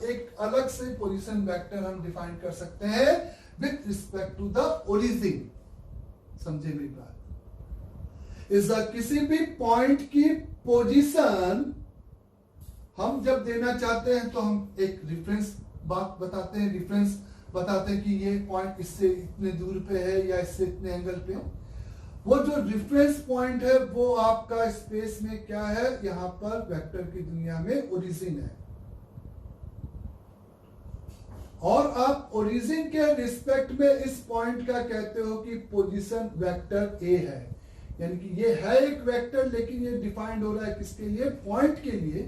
एक अलग से पोजीशन वेक्टर हम डिफाइन कर सकते हैं with respect to the origin. समझे मेरी बात? इस किसी भी पॉइंट की पोजीशन हम जब देना चाहते हैं तो हम एक रेफरेंस बात बताते हैं, रेफरेंस बताते हैं कि ये पॉइंट इससे इतने दूर पे है या इससे इतने एंगल पे है। वो जो रेफरेंस पॉइंट है वो आपका स्पेस में क्या है, यहां पर वेक्टर की दुनिया में ओरिजिन है। और आप ओरिजिन के रिस्पेक्ट में इस पॉइंट का कहते हो कि पोजीशन वेक्टर ए है। यानी कि ये है एक वेक्टर, लेकिन ये डिफाइंड हो रहा है किसके लिए, पॉइंट के लिए।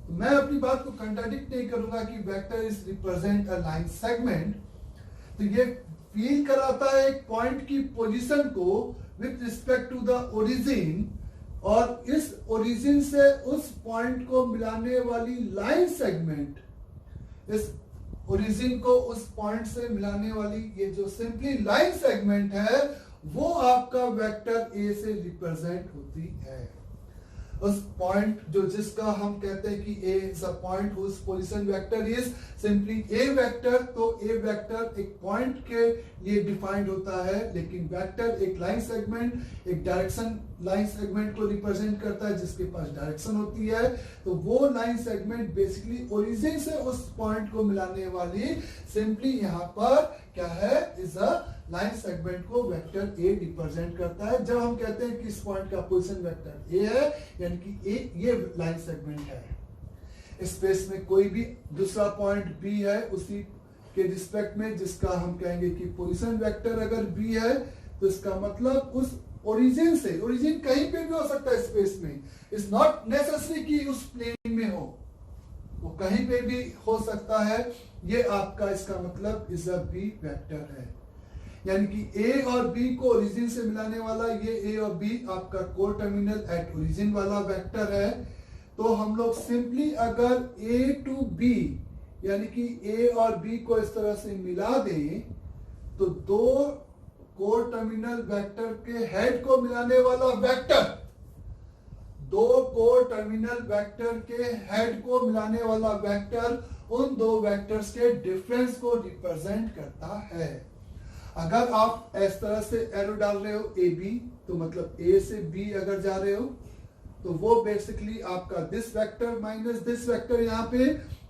तो मैं अपनी बात को कंट्राडिक्ट नहीं करूंगा कि vector is represent a line segment. तो ये फील कराता है एक पॉइंट की पोजीशन को with respect to the origin, और इस ओरिजिन से उस पॉइंट को मिलाने वाली लाइन सेगमेंट, इस ओरिजिन को उस पॉइंट से मिलाने वाली ये जो सिंपली लाइन सेगमेंट है वो आपका वेक्टर ए से रिप्रेजेंट होती है। उस पॉइंट जो जिसका हम कहते हैं कि A is a point whose position vector is simply A vector. तो ए वेक्टर एक पॉइंट के लिए डिफाइंड होता है, लेकिन वेक्टर एक लाइन सेगमेंट, एक डायरेक्शन लाइन सेगमेंट को रिप्रेजेंट करता है जिसके पास डायरेक्शन होती है। तो वो लाइन सेगमेंट बेसिकली ओरिजिन से उस पॉइंट को मिलाने वाली सिंपली यहाँ पर क्या है, इज अ लाइन सेगमेंट को वेक्टर ए रिप्रेजेंट करता है। जब हम कहते हैं कि इस पॉइंट का पोजीशन वेक्टर ए है, यानी कि ए ये लाइन सेगमेंट है। स्पेस में कोई भी दूसरा पॉइंट बी है उसी के रिस्पेक्ट में जिसका हम कहेंगे कि पोजीशन वेक्टर अगर बी है, तो इसका मतलब उस ओरिजिन से, ओरिजिन कहीं पे भी हो सकता है स्पेस में, इट्स नॉट नेसेसरी कि उस प्लेन में हो, वो कहीं पे भी हो सकता है। ये आपका इसका मतलब इज अ बी वेक्टर है। यानी कि ए और बी को ओरिजिन से मिलाने वाला ये ए और बी आपका को टर्मिनल एट ओरिजिन वाला वेक्टर है। तो हम लोग सिंपली अगर ए टू बी यानी कि ए और बी को इस तरह से मिला दें, तो दो को टर्मिनल वेक्टर के हेड को मिलाने वाला वेक्टर, दो को टर्मिनल वेक्टर के हेड को मिलाने वाला वेक्टर उन दो वेक्टर्स के डिफरेंस को रिप्रेजेंट करता है। अगर आप इस तरह से एरो डाल रहे हो ए बी, तो मतलब ए से बी अगर जा रहे हो, तो वो बेसिकली आपका this vector minus this vector यहाँ पे,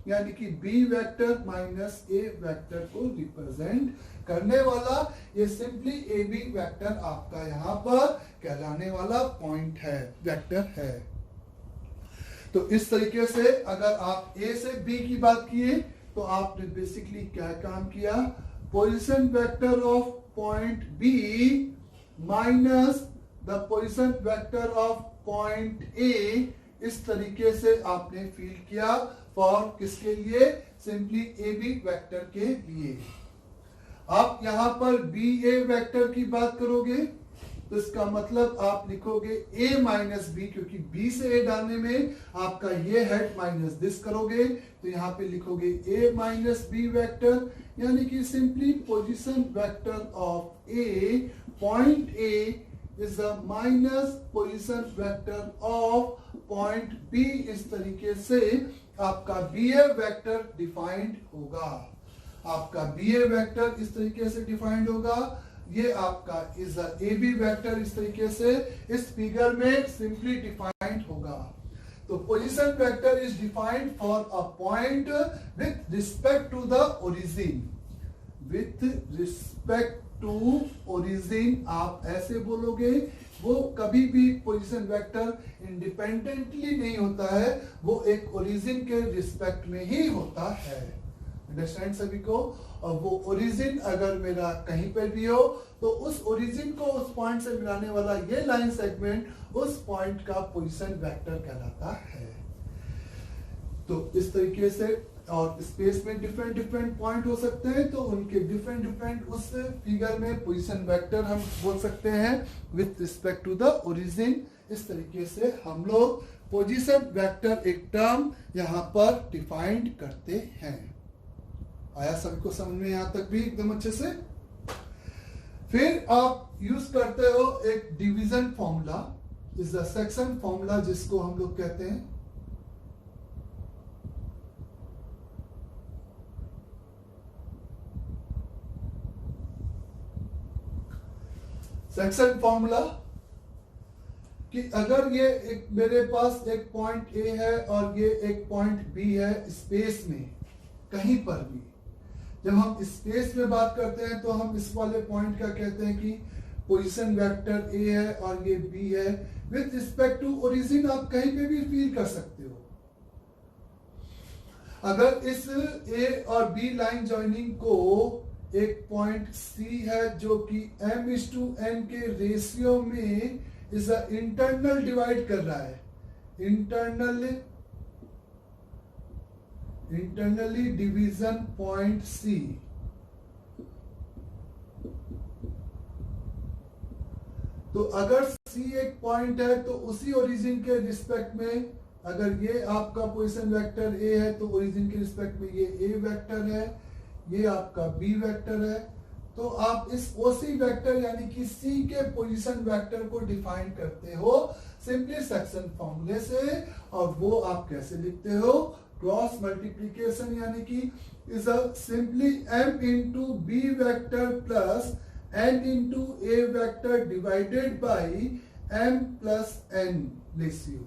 यानी कि बी वेक्टर माइनस ए वेक्टर को रिप्रेजेंट करने वाला ये सिंपली ए बी वेक्टर आपका यहाँ पर कहलाने वाला पॉइंट है, वेक्टर है। तो इस तरीके से अगर आप ए से बी की बात किए तो आपने बेसिकली क्या काम किया, position vector of point B minus the position vector of point A, इस तरीके से आपने फील किया फॉर किसके लिए, सिंपली ए बी वेक्टर के लिए। आप यहां पर बी ए वेक्टर की बात करोगे तो इसका मतलब आप लिखोगे a माइनस बी, क्योंकि b से a डालने में आपका ये हेड माइनस दिस करोगे, तो यहाँ पे लिखोगे a माइनस बी वेक्टर, यानी कि simply position vector of a point a is the minus position vector of point b। इस तरीके से आपका बी ए वेक्टर डिफाइंड होगा, आपका बी ए वेक्टर इस तरीके से डिफाइंड होगा। ये आपका इज ए बी वेक्टर इस तरीके से इस फिगर में सिंपली डिफाइंड होगा। तो position vector is defined for a point with respect to the origin, with respect to origin आप ऐसे बोलोगे। वो कभी भी पोजीशन वेक्टर इंडिपेंडेंटली नहीं होता है, वो एक ओरिजिन के रिस्पेक्ट में ही होता है। अंडरस्टैंड सभी को? और वो ओरिजिन अगर मेरा कहीं पर भी हो तो उस ओरिजिन को उस पॉइंट से मिलाने वाला ये लाइन सेगमेंट उस पॉइंट का पोजीशन वेक्टर कहलाता है। तो इस तरीके से, और स्पेस में डिफरेंट डिफरेंट पॉइंट हो सकते हैं, तो उनके डिफरेंट डिफरेंट उस फिगर में पोजीशन वेक्टर हम बोल सकते हैं with respect to the origin. इस तरीके से हम लोग पोजीशन वेक्टर एक टर्म यहाँ पर डिफाइंड करते हैं। आया सभी को समझ में यहां तक भी एकदम अच्छे से? फिर आप यूज करते हो एक division formula, is the section formula, जिसको हम लोग कहते हैं सेक्शन फॉर्मूला कि अगर ये एक मेरे पास एक पॉइंट ए है और ये एक पॉइंट बी है स्पेस में कहीं पर भी, जब हम स्पेस में बात करते हैं तो हम इस वाले पॉइंट का कहते हैं कि पोजीशन वेक्टर ए है और ये बी है विथ रिस्पेक्ट टू ओरिजिन। आप कहीं पे भी फील कर सकते हो। अगर इस ए और बी लाइन जॉइनिंग को एक पॉइंट सी है जो कि m/n के रेशियो में इस इंटरनल डिवाइड कर रहा है, इंटरनली डिवीजन पॉइंट सी, तो अगर सी एक पॉइंट है तो उसी ओरिजिन के रिस्पेक्ट में अगर ये आपका पोजीशन वेक्टर ए है तो ओरिजिन के रिस्पेक्ट में ये ए वेक्टर है, ये आपका बी वेक्टर है, तो आप इस ओसी वेक्टर यानी कि सी के पोजीशन वेक्टर को डिफाइन करते हो सिंपली सेक्शन फॉर्मूले से। और वो आप कैसे लिखते हो? क्रॉस मल्टीप्लीकेशन यानी कि is simply m into B vector plus n into A vector divided by m plus n ratio.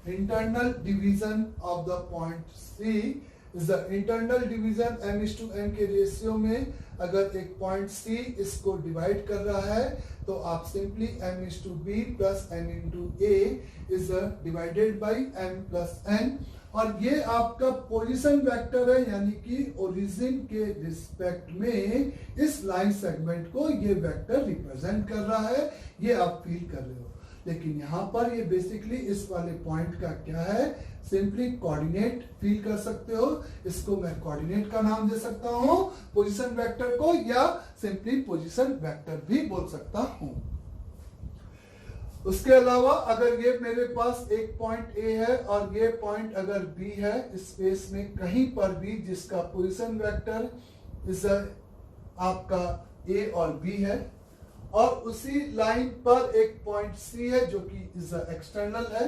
Internal division of the point C is the internal division m/n के रेशियो में अगर एक point C इसको divide कर रहा है तो आप simply m/b plus n into a is divided by m plus n, और ये आपका पोजीशन वेक्टर है यानी कि ओरिजिन के रिस्पेक्ट में इस लाइन सेगमेंट को ये वेक्टर रिप्रेजेंट कर रहा है, ये आप फील कर रहे हो। लेकिन यहां पर ये बेसिकली इस वाले पॉइंट का क्या है, सिंपली कोऑर्डिनेट फील कर सकते हो। इसको मैं कोऑर्डिनेट का नाम दे सकता हूं पोजीशन वेक्टर को, या सिंपली पोजीशन वेक्टर भी बोल सकता हूं। उसके अलावा अगर ये मेरे पास एक पॉइंट ए है और ये पॉइंट अगर बी है स्पेस में कहीं पर भी जिसका पोजीशन वेक्टर इस आपका ए और बी है, और उसी लाइन पर एक पॉइंट सी है जो कि इज एक्सटर्नल है,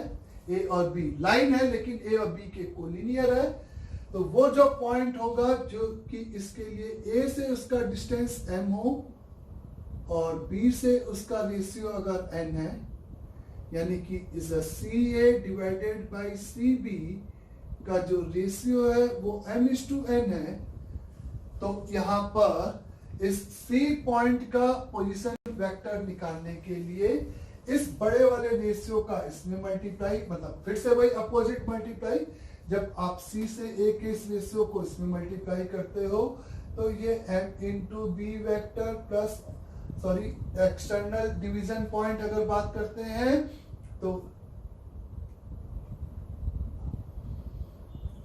ए और बी लाइन है लेकिन ए और बी के कोलिनियर है, तो वो जो पॉइंट होगा जो कि इसके लिए ए से उसका डिस्टेंस m हो और बी से उसका रेशियो अगर n है, यानी कि is C A divided by C B का जो रेशियो है वो m/n है, तो यहां पर इस C पॉइंट का पोजीशन वेक्टर निकालने के लिए इस बड़े वाले रेशियो का इसमें मल्टीप्लाई, मतलब फिर से वही अपोजिट मल्टीप्लाई, जब आप C से A के इस रेशियो को इसमें मल्टीप्लाई करते हो तो ये m into B vector plus sorry external division point अगर बात करते हैं तो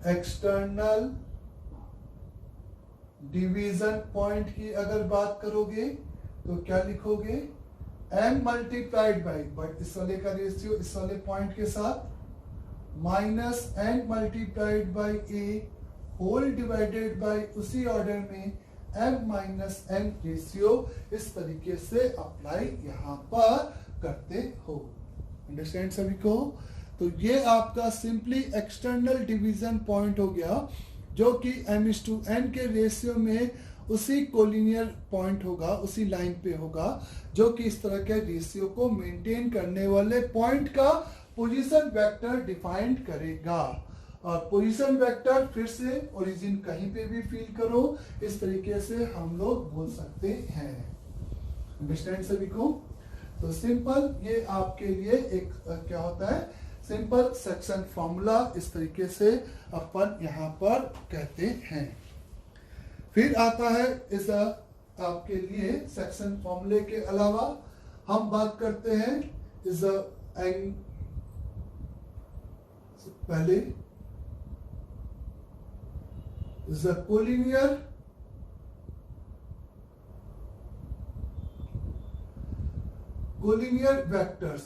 एक्सटर्नल डिवीजन पॉइंट की अगर बात करोगे तो क्या लिखोगे, m मल्टीप्लाइड बाई, बट इस वाले का रेशियो इस वाले पॉइंट के साथ minus n multiplied by a whole divided by उसी ऑर्डर में m माइनस n रेशियो। इस तरीके से अप्लाई यहां पर करते हो। अंडरस्टैंड सभी को? तो ये आपका सिंपली एक्सटर्नल डिवीजन पॉइंट हो गया जो कि m/n के रेशियो में उसी कोलिनियर पॉइंट होगा, उसी लाइन पे होगा जो कि इस तरह के रेशियो को मेंटेन करने वाले पॉइंट का पोजीशन वेक्टर डिफाइन करेगा। और पोजीशन वेक्टर फिर से ओरिजिन कहीं पे भी फील करो, इस तरीके से हम लोग बोल सकते हैं। अंडरस्टैंड सभी को? तो सिंपल ये आपके लिए एक क्या होता है, सिंपल सेक्शन फॉर्मूला इस तरीके से अपन यहां पर कहते हैं। फिर आता है इस आपके लिए सेक्शन फॉर्मूले के अलावा हम बात करते हैं इस पहले is collinear vectors.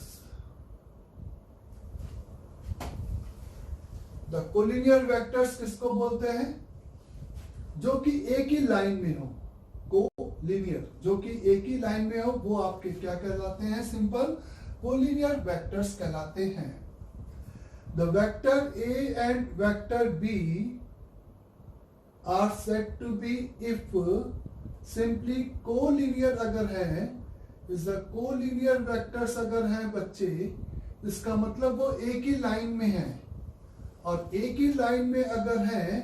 The collinear vectors किसको बोलते हैं? जो कि एक ही लाइन में हो, कोलिनियर जो कि एक ही लाइन में हो, वो आपके क्या कहलाते हैं? सिंपल कोलिनियर वेक्टर्स कहलाते हैं। The vector A and vector B are said to be if simply collinear अगर है इज द कोलिनियर वेक्टर्स अगर हैं बच्चे, इसका मतलब वो एक ही लाइन में है, और एक ही लाइन में अगर है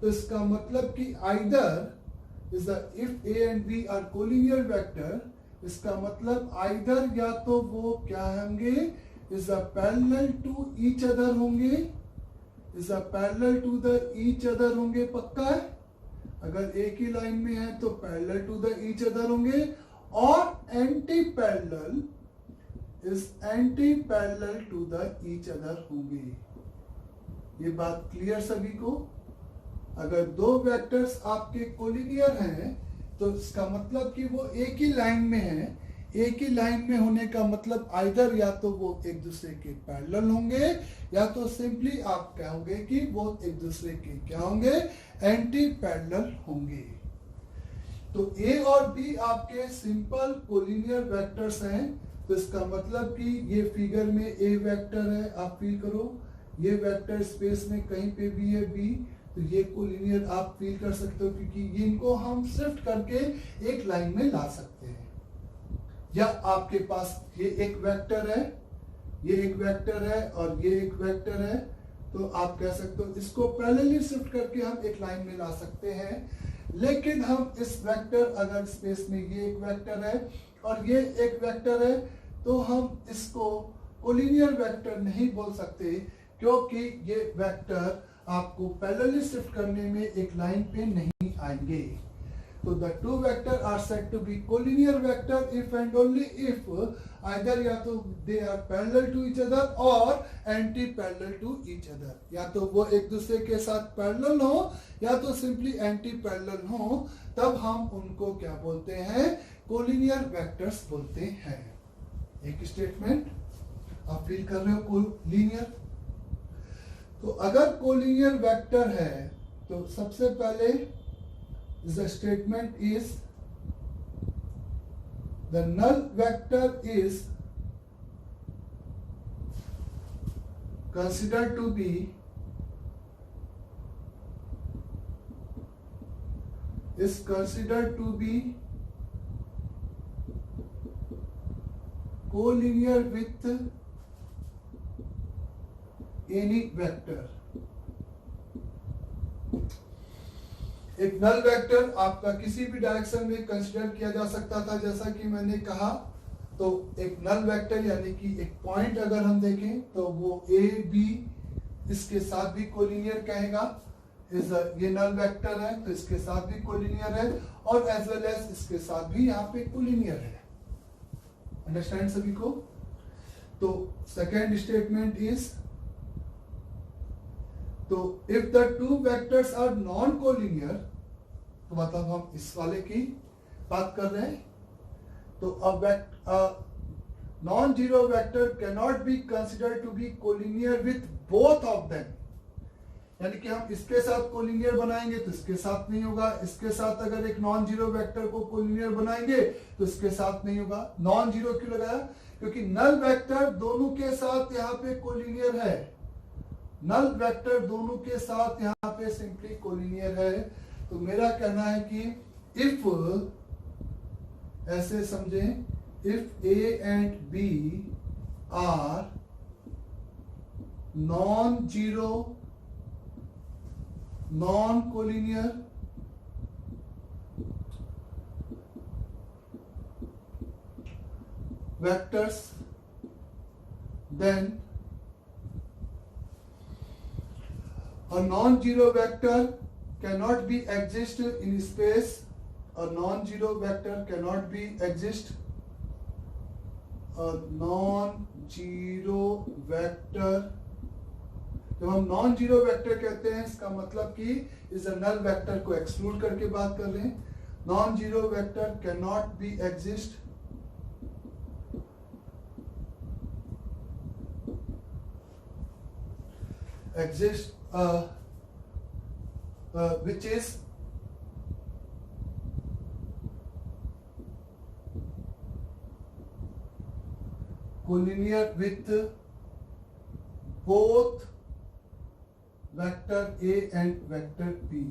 तो इसका मतलब कि either is the if A and B are collinear vector, इसका मतलब आइदर या तो वो क्या होंगे, is the parallel to each other होंगे, is the parallel to the each other होंगे, पक्का है। अगर एक ही लाइन में है तो parallel to the each other होंगे, और anti parallel is anti parallel to the each other होंगे। ये बात क्लियर सभी को। अगर दो वेक्टर्स आपके कोलिनियर हैं तो इसका मतलब कि वो एक ही लाइन में है। एक ही लाइन में होने का मतलब आइदर या तो वो एक दूसरे के पैरेलल होंगे, या तो सिंपली आप कहोगे कि वो एक दूसरे के क्या होंगे, एंटी पैरेलल होंगे। तो ए और बी आपके सिंपल कोलिनियर वेक्टर्स हैं। तो इसका मतलब कि ये फिगर में ए वेक्टर है, आप फील करो, ये वेक्टर स्पेस में कहीं पे भी है बी, तो ये कोलिनियर आप फील कर सकते हो, क्योंकि इनको हम शिफ्ट करके एक लाइन में ला सकते हैं। या आपके पास ये एक वेक्टर है, ये एक वेक्टर है और ये एक वेक्टर है, तो आप कह सकते हो इसको पैरेलली शिफ्ट करके हम एक लाइन में ला सकते हैं। लेकिन हम इस वेक्टर, अगर स्पेस में ये एक वेक्टर है और ये एक वेक्टर है, तो हम इसको कोलिनियर वेक्टर नहीं बोल सकते, क्योंकि ये वेक्टर आपको पैरेलली शिफ्ट करने में एक लाइन पे नहीं आएंगे। तो the two vector are said to be collinear vector if and only if either या तो they are parallel to each other और anti parallel to each other, या तो वो एक दूसरे के साथ पैरेलल हो या तो सिंपली एंटी पैरेलल हो, तब हम उनको क्या बोलते हैं, कोलिनियर वेक्टर्स बोलते हैं। एक स्टेटमेंट आप फील कर रहे हो, कोलिनियर। तो अगर कोलिनियर वेक्टर है तो सबसे पहले the statement is the null vector is considered to be collinear with any vector। एक नल वेक्टर आपका किसी भी डायरेक्शन में कंसीडर किया जा सकता था, जैसा कि मैंने कहा। तो एक नल वेक्टर यानी कि एक पॉइंट अगर हम देखें तो वो ए बी इसके साथ भी कोलिनियर कहेगा, ये नल वेक्टर है तो इसके साथ भी कोलिनियर है, और एज वेल एज इसके साथ भी यहाँ पे कोलिनियर है। अंडरस्टैंड सभी को। तो सेकेंड स्टेटमेंट इज, तो if the two vectors are non collinear, तो मतलब हम इस वाले की बात कर रहे हैं, तो non zero vector can not be considered to be collinear with both of them. यानी कि हम इसके साथ कोलिनियर बनाएंगे तो इसके साथ नहीं होगा, इसके साथ अगर एक नॉन जीरो वेक्टर को कोलिनियर बनाएंगे तो इसके साथ नहीं होगा। नॉन जीरो क्यों लगाया, क्योंकि नल वेक्टर दोनों के साथ यहाँ पे कोलिनियर है, नल वेक्टर दोनों के साथ यहाँ पे सिंपली कोलिनियर है। तो मेरा कहना है कि इफ, ऐसे समझें, if A and B are non zero non collinear, vectors, then a non-zero vector cannot be exist in space, a non-zero vector cannot be exist, a non-zero vector, जब हम नॉन जीरो वेक्टर कहते हैं इसका मतलब कि इस null vector को exclude करके बात कर रहे हैं। Non zero vector can not be exist which is collinear with both vector A and vector B.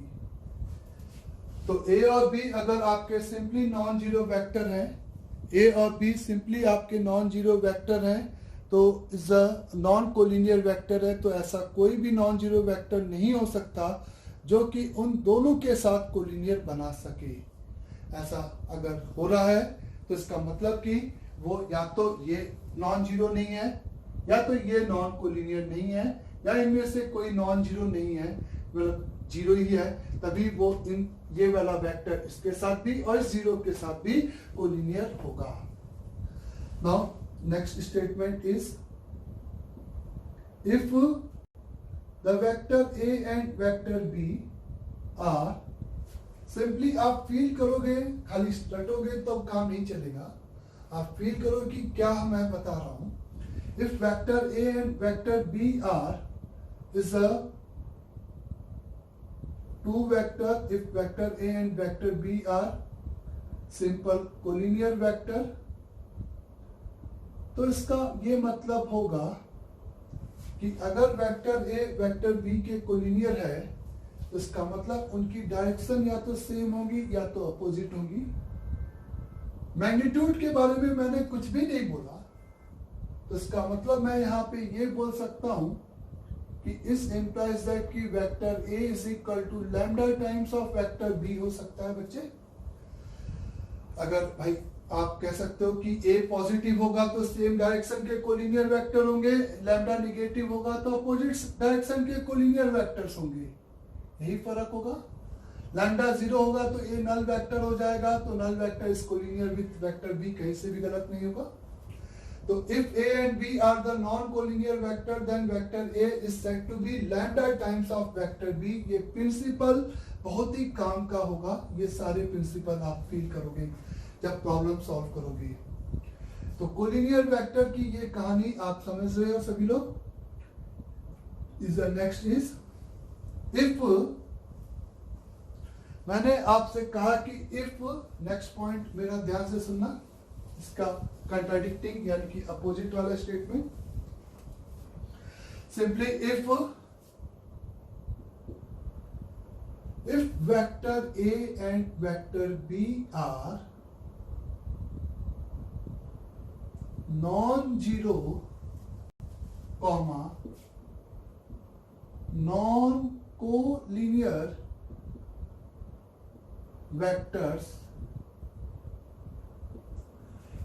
तो ए और बी अगर आपके सिंपली नॉन जीरो वेक्टर हैं, ए और बी सिंपली आपके नॉन जीरो वेक्टर हैं, तो is a non collinear vector है, तो ऐसा कोई भी नॉन जीरो वेक्टर नहीं हो सकता जो कि उन दोनों के साथ कोलिनियर बना सके। ऐसा अगर हो रहा है तो इसका मतलब कि वो या तो ये नॉन जीरो नहीं है, या तो ये नॉन कोलिनियर नहीं है, या इनमें से कोई नॉन जीरो नहीं है, मतलब जीरो ही है, तभी वो इन ये वाला वेक्टर इसके साथ भी और इस जीरो के साथ भी कोलिनियर होगा। Now next statement is if the vector A and vector B are, simply आप फील करोगे, खाली रटोगे तो काम नहीं चलेगा, आप फील करो कि क्या मैं बता रहा हूं। If vector A and vector B are is a two vector, if vector A and vector B are simple collinear vector, तो इसका ये मतलब होगा कि अगर वेक्टर A वेक्टर B के कोलिनियर है तो इसका मतलब उनकी डायरेक्शन या तो सेम होगी या तो अपोजिट होगी। मैग्नीट्यूड के बारे में मैंने कुछ भी नहीं बोला, तो इसका मतलब मैं यहाँ पे ये बोल सकता हूं कि इस implies that कि vector A is equal to lambda times of vector B हो सकता है बच्चे। अगर भाई आप कह सकते हो कि A पॉजिटिव होगा तो सेम डायरेक्शन के कोलिनियर वेक्टर होंगे, लैम्डा नेगेटिव होगा तो अपोजिट डायरेक्शन के कोलिनियर वेक्टर्स होंगे, यही फर्क होगा। लैम्डा जीरो होगा तो A नल वेक्टर हो जाएगा, तो null vector is collinear with vector B, कहीं से भी गलत नहीं होगा। तो if A and B are the non-collinear vector, then vector A is said to be lambda times of vector B। ये प्रिंसिपल बहुत ही काम का होगा, ये सारे प्रिंसिपल आप फील करोगे जब प्रॉब्लम सॉल्व करोगे। तो कोलिनियर वेक्टर की ये कहानी आप समझ रहे हो सभी लोग। Is the next is if, मैंने आपसे कहा कि इफ, नेक्स्ट पॉइंट मेरा ध्यान से सुनना, इसका कंट्राडिक्टिंग यानी कि अपोजिट वाला statement. Simply if vector A and vector B are non zero comma non collinear vectors,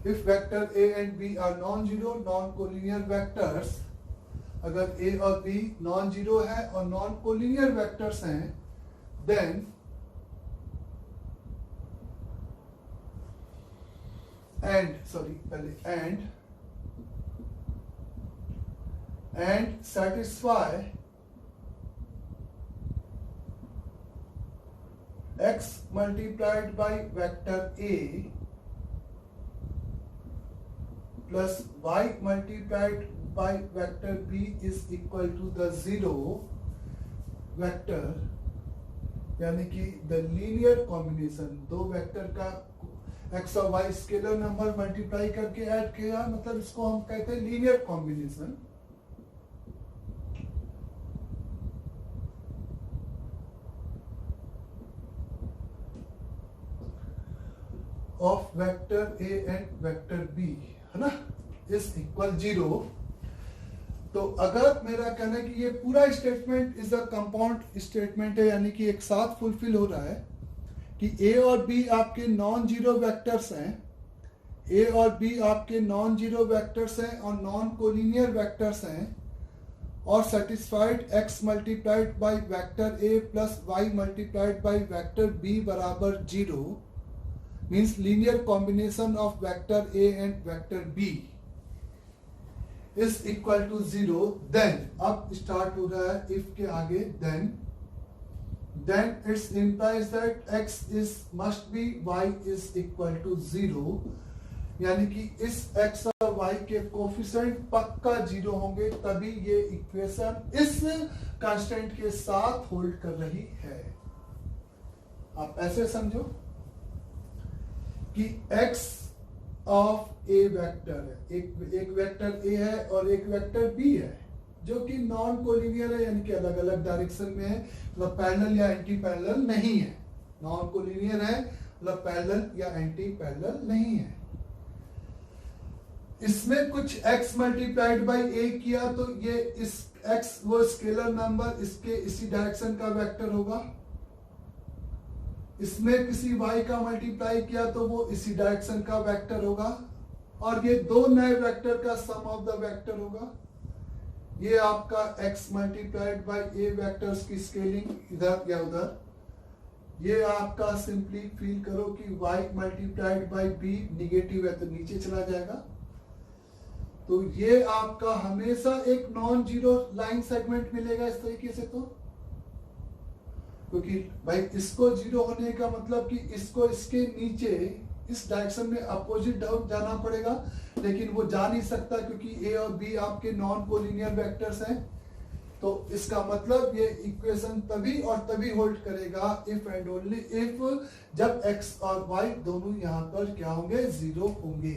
if vector A and B are non-zero non-collinear vectors, अगर A और B non-zero है और non-collinear vectors हैं, then and satisfy x multiplied by vector A plus y multiplied by vector B is equal to the zero vector, यानी कि the linear combination, दो vector का x और y स्केलर नंबर मल्टीप्लाई करके add किया, मतलब इसको हम कहते हैं linear combination. Of vector A and vector B, है ना, इज इक्वल जीरो। तो अगर मेरा कहना है कि ये पूरा statement is a compound statement है, यानी कि एक साथ फुलफिल हो रहा है कि A और B आपके नॉन जीरो वेक्टर्स हैं, A और B आपके नॉन जीरो वेक्टर्स हैं और नॉन कोलिनियर वेक्टर्स हैं, और satisfied x multiplied by vector A plus y multiplied by vector B बराबर zero, means linear combination of vector A and vector B is equal to zero, then अब start हो रहा है if के आगे, then it implies that x is must be y is equal to zero, यानी कि इस x और y के कोफिशिएंट पक्का जीरो होंगे, तभी ये इक्वेशन इस कांस्टेंट के साथ होल्ड कर रही है। आप ऐसे समझो कि x ऑफ ए वेक्टर है, एक वेक्टर A है और एक वेक्टर B है जो कि नॉन कोलिनियर है, यानी कि अलग अलग डायरेक्शन में है, मतलब पैरेलल या एंटी पैरेलल नहीं है। नॉन कोलिनियर है मतलब पैरेलल या एंटी पैरेलल नहीं है। इसमें कुछ x मल्टीप्लाइड बाई a किया तो ये इस x वो स्केलर नंबर इसके इसी डायरेक्शन का वेक्टर होगा। इसमें किसी y का मल्टीप्लाई किया तो वो इसी डायरेक्शन का वेक्टर होगा। और ये दो नए वेक्टर का सम ऑफ द वेक्टर होगा। ये आपका x multiplied by a vectors की स्केलिंग इधर या उधर। ये आपका सिंपली फील करो कि y multiplied by b negative है तो नीचे चला जाएगा। तो ये आपका हमेशा एक नॉन जीरो लाइन सेगमेंट मिलेगा इस तरीके से। तो क्योंकि भाई इसको जीरो होने का मतलब कि इसको इसके नीचे इस डायरेक्शन में अपोजिट डाउन जाना पड़ेगा, लेकिन वो जा नहीं सकता क्योंकि a और b आपके नॉन कोलिनियर वेक्टर्स हैं। तो इसका मतलब ये इक्वेशन तभी और तभी होल्ड करेगा इफ एंड ओनली इफ जब x और y दोनों यहाँ पर क्या होंगे, जीरो होंगे।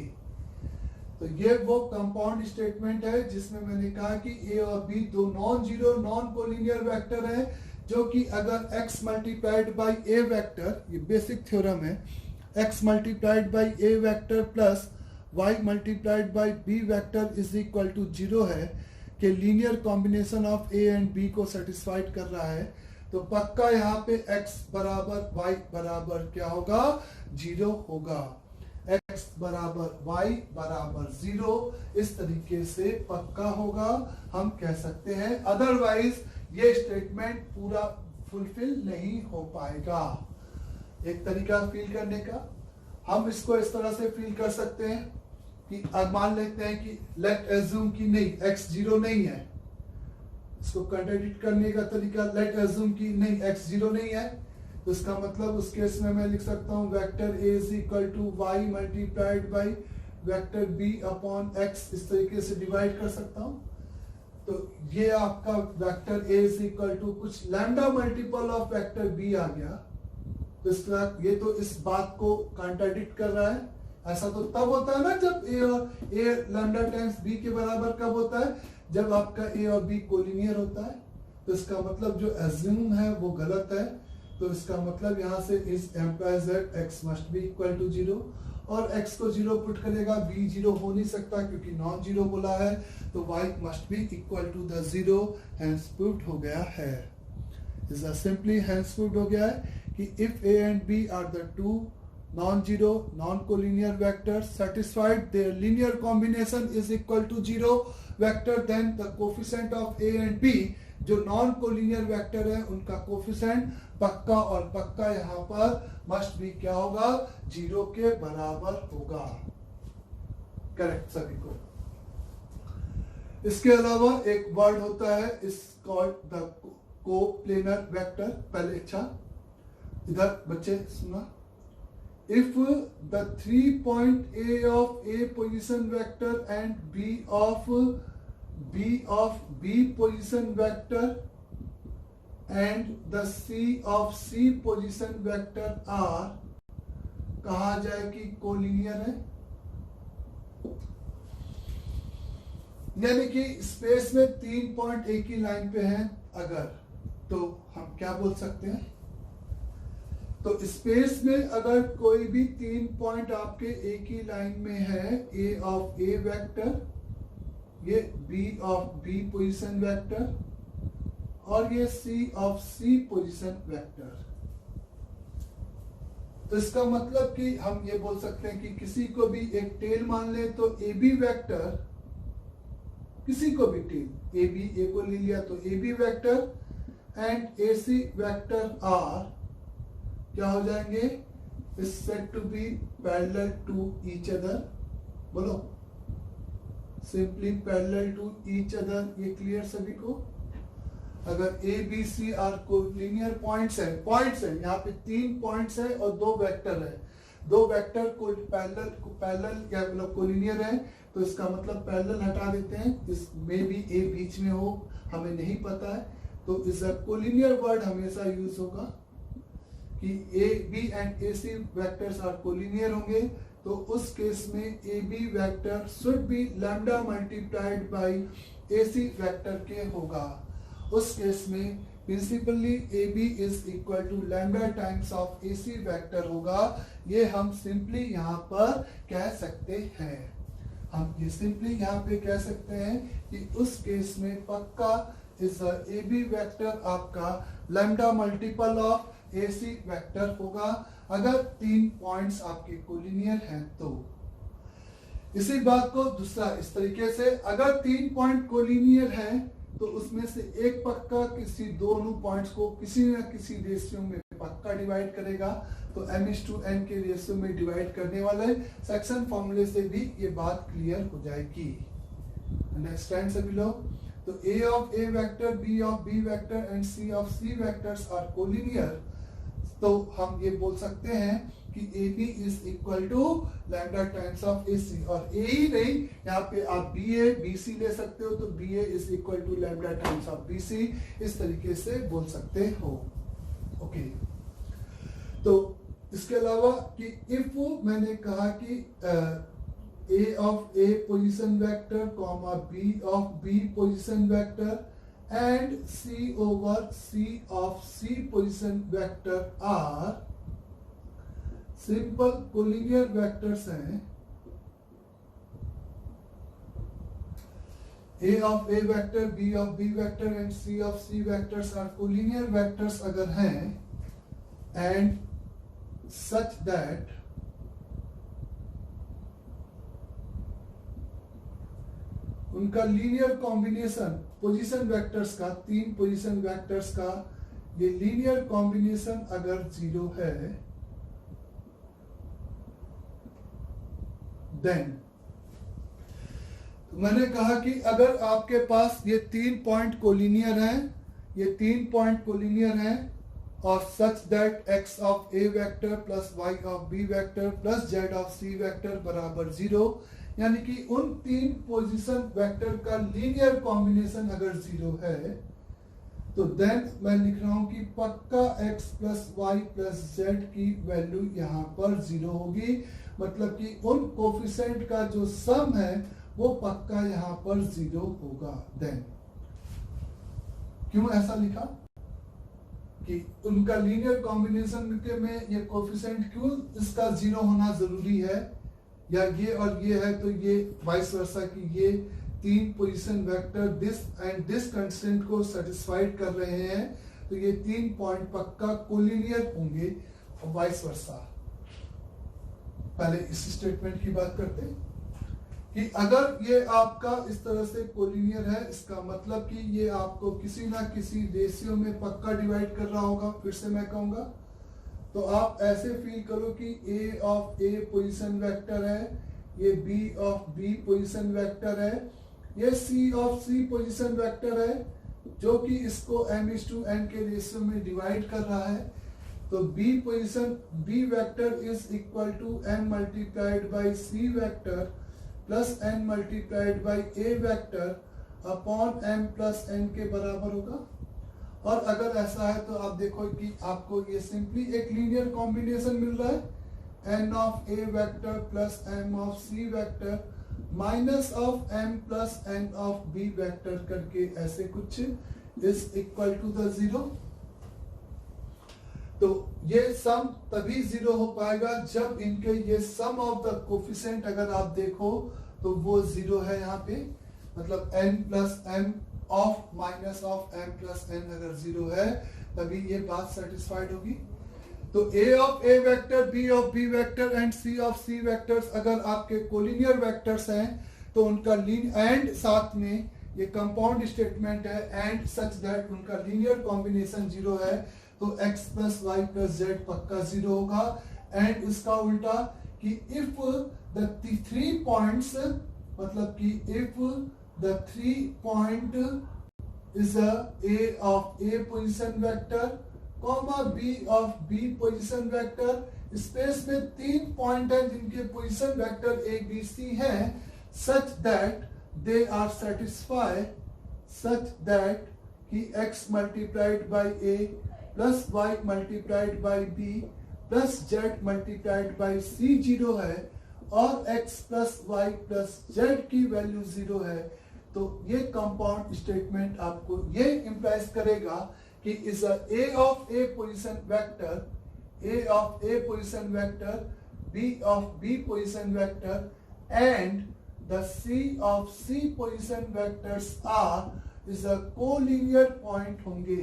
तो ये वो कंपाउंड स्टेटमेंट है जिसमें मैंने कहा कि a और b दो non zero non collinear vector है, जो कि अगर x multiplied by a vector, ये बेसिक थ्योरम है, x multiplied by a vector plus y multiplied by b vector is equal to zero है कि linear combination of a and b को satisfied कर रहा है, तो पक्का यहाँ पे x बराबर y बराबर क्या होगा, जीरो होगा। x बराबर y बराबर जीरो इस तरीके से पक्का होगा, हम कह सकते हैं। अदरवाइज ये स्टेटमेंट पूरा फुलफिल नहीं हो पाएगा। एक तरीका फील करने का, हम इसको इस तरह से फील कर सकते हैं कि मान लेते हैं कि लेट एज्यूम कि नहीं x जीरो नहीं है। इसको कंट्राडिक्ट करने का तरीका, लेट एज्यूम कि नहीं x जीरो नहीं है, तो इसका मतलब उस केस में मैं लिख सकता हूं vector a is equal to y multiplied by vector b upon x, इस तरीके से डिवाइड कर सकता हूं। तो ये आपका vector a is equal to कुछ lambda multiple of vector b आ गया। तो इसका ये तो इस बात को कंट्राडिक्ट कर रहा है। ऐसा तो तब होता है ना जब a और a लैम्डा टाइम्स b के बराबर कब होता है, जब आपका a और b कोलिनियर होता है। तो इसका मतलब जो एज्यूम है वो गलत है। तो इसका मतलब यहाँ से is implies that x must be equal to zero, और x को जीरो पुट करेगा, b जीरो हो नहीं सकता क्योंकि नॉन जीरो बोला है, तो y must be equal to the zero. Hence proved हो गया है, इज सिंपली हेंस प्रूव्ड हो गया है कि if a and b are the two non-zero non-collinear vectors satisfied their linear combination is equal to zero vector, then the coefficient of a and b जो non collinear vector है उनका coefficient पक्का और पक्का यहाँ पर मस्ट भी क्या होगा, जीरो के बराबर होगा। करेक्ट सभी को। इसके अलावा एक वर्ड होता है इस कॉल्ड द कोप्लेनर वेक्टर। पहले अच्छा इधर बच्चे सुना, if the 3 point A of A position vector and B of B position vector and the C of C position vector are कहा जाए कि कोलिनियर है, यानी कि स्पेस में 3 पॉइंट एक ही लाइन पे हैं अगर, तो हम क्या बोल सकते हैं, तो स्पेस में अगर कोई भी 3 पॉइंट आपके एक ही लाइन में है, A ऑफ A वेक्टर, ये B of B position vector और ये C of C position vector, तो इसका मतलब कि हम ये बोल सकते हैं कि किसी को भी एक टेल मान ले तो AB वेक्टर, किसी को भी टेल AB, A को ले लिया तो AB vector and AC vector are क्या हो जाएंगे, is said to be parallel to each other। बोलो, simply parallel to each other, ये क्लियर सभी को। अगर A B C are collinear points है, यहाँ पे 3 पॉइंट्स है और 2 वेक्टर है, 2 वेक्टर को पैरेलल या मतलब कोलिनियर है, तो इसका मतलब पैरेलल हटा देते हैं, इस में भी ए बीच में हो, हमें नहीं पता है, तो इस कोलिनियर वर्ड हमेशा यूज होगा कि A B and A C vectors are collinear होंगे, तो उस केस में A B vector should be lambda multiplied by A C vector के होगा। उस केस में principally A B is equal to lambda times of A C vector होगा। ये हम सिंपली यहाँ पर कह सकते हैं। हम ये सिंपली यहाँ पे कह सकते हैं कि उस केस में पक्का इस ए बी वेक्टर आपका lambda multiple of A C vector होगा अगर 3 पॉइंट्स आपके कोलिनियर हैं तो। इसी बात को दूसरा इस तरीके से, अगर 3 पॉइंट कोलिनियर हैं तो उसमें से एक पक्का किसी दोनों पॉइंट्स को किसी न किसी रेशियो में पक्का डिवाइड करेगा, तो m/n के रेशियो में डिवाइड करने वाले सेक्शन फॉर्मूले से भी ये बात क्लियर हो जाएगी। अंडरस्टैंड सभी लोग? तो a of a vector, b of b vector and c of c vectors are collinear, तो हम ये बोल सकते हैं कि AB is equal to lambda times of AC, और A ही नहीं, यहाँ पे आप BA BC ले सकते हो, तो BA is equal to lambda times of BC, इस तरीके से बोल सकते हो। ओके, तो इसके अलावा कि इफ मैंने कहा कि A of A position vector comma B of B position vector and C over C of C position vector are simple collinear vectors हैं। A of A vector, B of B vector and C of C vectors are collinear vectors अगर हैं and such that उनका linear combination position vectors का, 3 position vectors का ये linear combination अगर 0 है, then मैंने कहा कि अगर आपके पास ये 3 पॉइंट कोलिनियर हैं, ये 3 पॉइंट कोलिनियर हैं और such that x of a vector plus y of b vector plus z of c vector बराबर 0, यानी कि उन 3 पोजीशन वेक्टर का लीनियर कॉम्बिनेशन अगर 0 है, तो देन मैं लिख रहा हूं कि पक्का x plus Y plus Z की वैल्यू यहां पर 0 होगी, मतलब कि उन कोफिशिएंट का जो सम है वो पक्का यहां पर 0 होगा। देन क्यों ऐसा लिखा कि उनका लीनियर कॉम्बिनेशन के में ये कोफिशिएंट क्यों इसका 0 होना जरूरी है, या ये और ये है तो ये वाइस वर्सा कि ये 3 position vector this and this constraint को सेटिस्फाइड कर रहे हैं, तो ये 3 पॉइंट पक्का कोलिनियर होंगे और वाइस वर्सा। पहले इस स्टेटमेंट की बात करते हैं कि अगर ये आपका इस तरह से कोलिनियर है, इसका मतलब कि ये आपको किसी ना किसी रेशियो में पक्का डिवाइड कर रहा होगा। फिर से मैं कहूंगा, तो आप ऐसे फील करो कि A of A position vector है, ये B of B position vector है, ये C of C position vector है, जो कि इसको m/n के रेशियो में डिवाइड कर रहा है। तो B position B vector is equal to m multiplied by C vector plus n multiplied by A vector upon m plus n के बराबर होगा। और अगर ऐसा है तो आप देखो कि आपको ये सिंपली एक लीनियर कॉम्बिनेशन मिल रहा है, n of A vector plus m of C vector minus of m plus n of B vector करके ऐसे कुछ इज इक्वल टू द 0। तो ये सम तभी 0 हो पाएगा जब इनके ये सम ऑफ द कोफिशिएंट अगर आप देखो तो वो 0 है यहाँ पे, मतलब n plus m of minus of m plus n अगर 0 है तभी ये बात सेटिस्फाइड होगी। तो A of A vector, B of B vector and C of C vectors अगर आपके कोलिनियर वेक्टर्स हैं तो उनका लीन एंड साथ में ये कंपाउंड स्टेटमेंट है एंड सच दैट उनका लीनियर कॉम्बिनेशन 0 है, तो x plus Y plus Z पक्का 0 होगा। एंड इसका उल्टा कि इफ द 3 पॉइंट्स, मतलब कि if the 3 point is A of A position vector, comma B of B position vector, space में 3 पॉइंट है जिनके position vector A B C है, such that they are satisfied such that कि x multiplied by A plus y multiplied by B plus z multiplied by C 0 है और x plus y plus z की value 0 है, तो ये compound statement आपको ये इंप्लाइज करेगा कि is A of A position vector, A of A position vector, B of B position vector and the C of C position vectors R is a collinear point होंगे।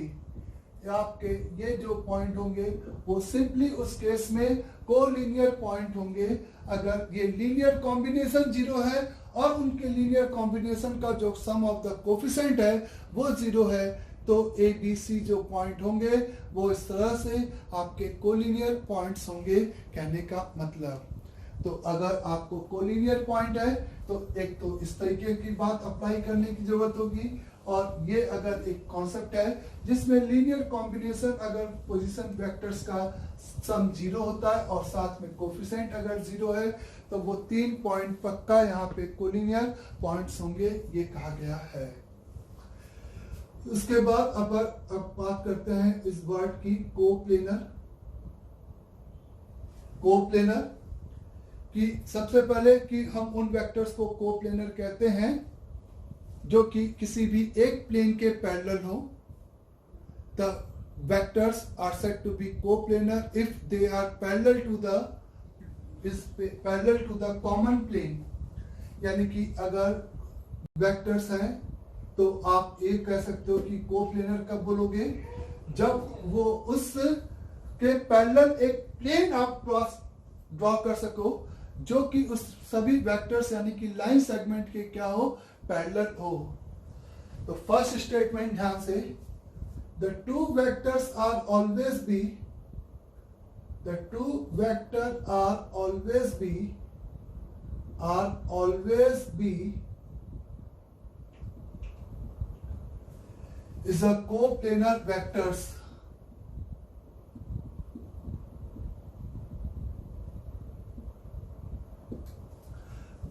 आपके ये जो point होंगे वो सिंपली उस case में collinear point होंगे अगर ये लीनियर कॉम्बिनेशन जीरो है और उनके लीनियर कॉम्बिनेशन का जो सम ऑफ द कोफिशिएंट है वो जीरो है, तो ए बी सी जो पॉइंट होंगे वो इस तरह से आपके कोलिनियर पॉइंट्स होंगे, कहने का मतलब। तो अगर आपको कोलिनियर पॉइंट है तो एक तो इस तरीके की बात अप्लाई करने की जरूरत होगी, और ये अगर एक कॉन्सेप्ट है जिसमें लीनियर कॉम्बिनेशन अगर पोजीशन वेक्टर्स का सम जीरो होता है और साथ में कोफिशिएंट अगर जीरो है तो वो 3 पॉइंट पक्का यहाँ पे कोलिनियर पॉइंट्स होंगे, ये कहा गया है। उसके बाद अब बात करते हैं इस वर्ड की कोप्लेनर। कोप्लेनर कि सबसे पहले कि हम उन वेक्टर्स को कोप्लेनर कहते हैं जो कि किसी भी एक प्लेन के पैरेलल हो। The vectors are said to be coplanar if they are parallel to the common plane. यानी कि अगर वेक्टर्स हैं तो आप ये कह सकते हो कि कोप्लेनर कब बोलोगे, जब वो उस के पैरेलल एक प्लेन आप ड्रॉ कर सको जो कि उस सभी वेक्टर्स यानी कि लाइन सेगमेंट के क्या हो, पैरेलल हो। तो फर्स्ट स्टेटमेंट ध्यान से, the two vectors are always be, the two vector are always be is a coplanar vectors।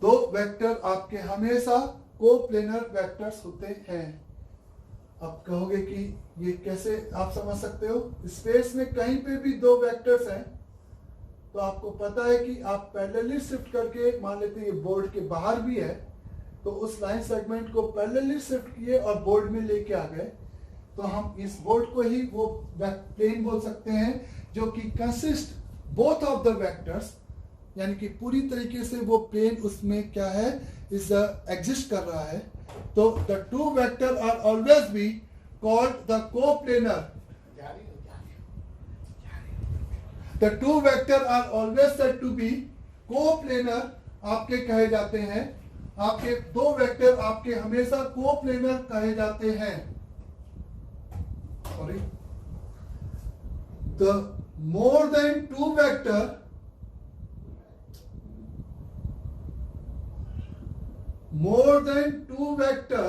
दो वेक्टर आपके हमेशा कोप्लेनर वेक्टर्स होते हैं। अब कहोगे कि ये कैसे आप समझ सकते हो, स्पेस में कहीं पे भी दो वेक्टर्स हैं तो आपको पता है कि आप पैरेलली शिफ्ट करके, मान लेते हैं ये बोर्ड के बाहर भी है तो उस लाइन सेगमेंट को पैरेलली शिफ्ट किए और बोर्ड में लेके आ गए, तो हम इस बोर्ड को ही वो प्लेन बोल सकते हैं जो कि consist both of the vectors, यानी कि पूरी तरीके से वो प्लेन उसमें क्या है, इज एग्जिस्ट कर रहा है। तो the two vector are always be called the coplanar. The two vector are always said to be coplanar आपके कहे जाते हैं। आपके दो वेक्टर आपके हमेशा कोप्लेनर कहे जाते हैं। Sorry, the more than two vector more than two vector